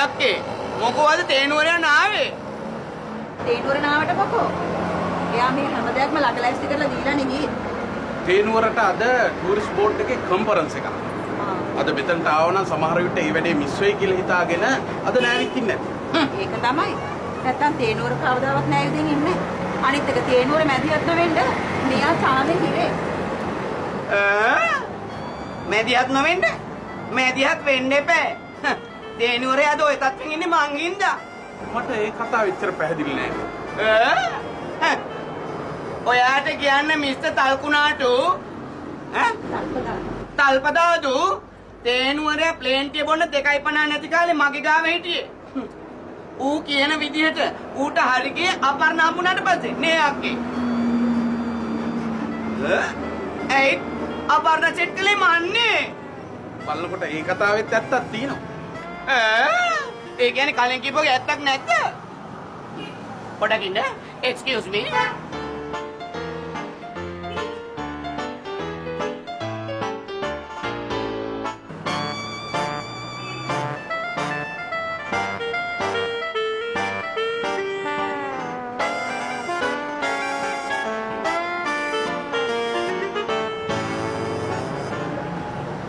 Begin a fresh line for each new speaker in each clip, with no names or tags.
අක්කේ මොකවද තේනුවරයා නාවේ?
තේනුවර නාවට මොකෝ? එයා මේ හැම දෙයක්ම ලගලැස්ති කරලා දීලා නෙගී.
තේනුවරට අද ටූරිස්ට් බෝඩ් එකේ කන්ෆරන්ස් එකක්. අද මෙතනට ආව නම් සමහර විට මේ වැඩේ මිස් වෙයි කියලා හිතාගෙන අද නෑවිත් ඉන්නේ නැති.
ඒක තමයි. නැත්තම් තේනුවර කවදාවත් නෑ ඉතින් ඉන්නේ. අනිත් එක තේනුවර මැදිහත් නොවෙන්න මෙයා තාමේ හිරේ.
මැදිහත් නොවෙන්න? මැදිහත් වෙන්න එපා. තේනුවරයා අද ඔය තත්ත්වෙන් ඉන්නේ මං හින්දා.
මට ඒ කතාව එච්චර පැහැදිලි නෑ.
ඔයාට කියන්න මිස්ටර් තල්කුණාටු තල්පදාදු තේනුවරයා ප්ලේන් ටිය බොන්න 2.50 නැති කාලේ මගේ ගාව හිටියේ. ඌ කියන විදිහට ඌට හරි ගියේ අපර්ණ හම්බුනාට පස්සේ නේ අක්කේ. ඒයි අපර්ණ චෙක් කළේ මන්නේ.
බලනකොට ඒ කතාවෙත් ඇත්තක් තියෙනවා.
ඒ කියන්නේ කලින් කිව්වගේ ඇත්තක් නැද්ද? පොඩක් ඉන්න. Excuse me.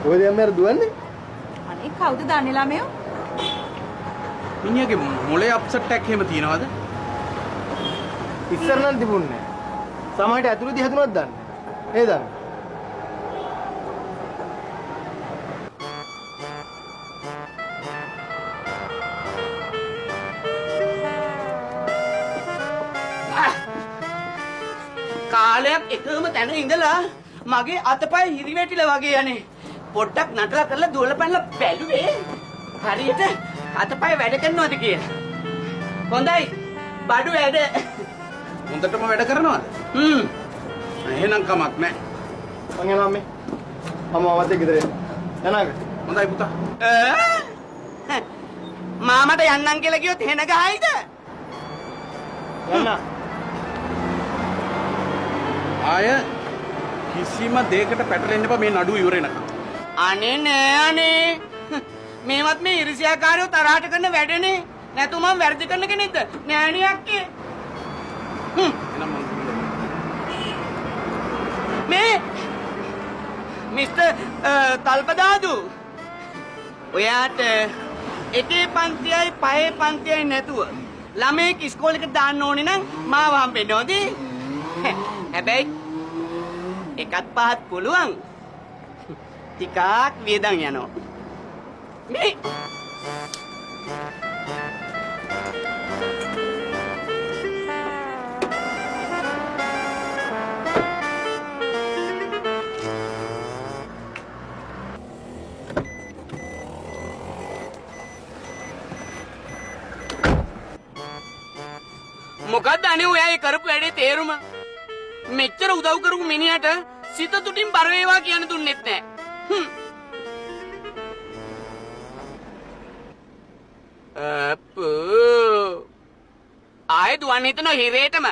ඔය දැන් මම දුවන්නේ.
අනේ කවුද දන්නේ ළමයෝ?
මිනිහගේ මොලේ අප්සෙට් එකක් එහෙම තියනවද?
ඉස්සර නම් තිබුණේ නැහැ. සමහරට ඇතුළේදී හැදුනොත් දන්නේ. ඒ දන්නේ.
කාලයක් එකම තැන ඉඳලා මගේ අතපය හිරිවැටිලා වගේ යන්නේ. පොඩ්ඩක් නටලා කරලා දුවලා පැනලා බැලුවේ. හරියට අතපය වැඩ කරනවද කියලා. හොඳයි. බඩු වැඩ.
හොඳටම වැඩ කරනවද? එහෙනම් කමක් නැහැ.
මං යනවා අම්මේ. අම්මා මමත් එක්ක ගෙදර එන්න. යනාග.
හොඳයි පුතා.
මාමට යන්නම් කියලා කිව්වොත් හෙන ගහයිද?
යන්න.
ආය කිසිම දෙයකට පැටලෙන්න එපා මේ නඩුව ඉවර වෙනකම්.
අනේ නෑ අනේ. මේවත් මේ ඉරිසියාකාරයෝ තරහට කරන වැඩනේ. නැතු මම වැරදි කරන කෙනෙක්ද? නෑනේ අක්කේ.
එහෙනම් මං
මේ මිස්ටර් තල්පදාදු ඔයාට එකේ පන්තියයි පහේ පන්තියයි නැතුව ළමයෙක් ඉස්කෝලේකට දාන්න ඕනේ නම් මාව හම්බෙන්න ඕනේ. හැබැයි එකත් පහත් පුළුවන්. ටිකක් වියදම් යනවා. මේ මොකක්ද අනේ ඔයා ඒ කරපු වැඩේ තේරුම? මෙච්චර උදව් කරපු මිනිහට සිත තුටින් බර වේවා කියන දුන්නෙත් නෑ. ආයෙ දුවන්න හිතන හිරේටම.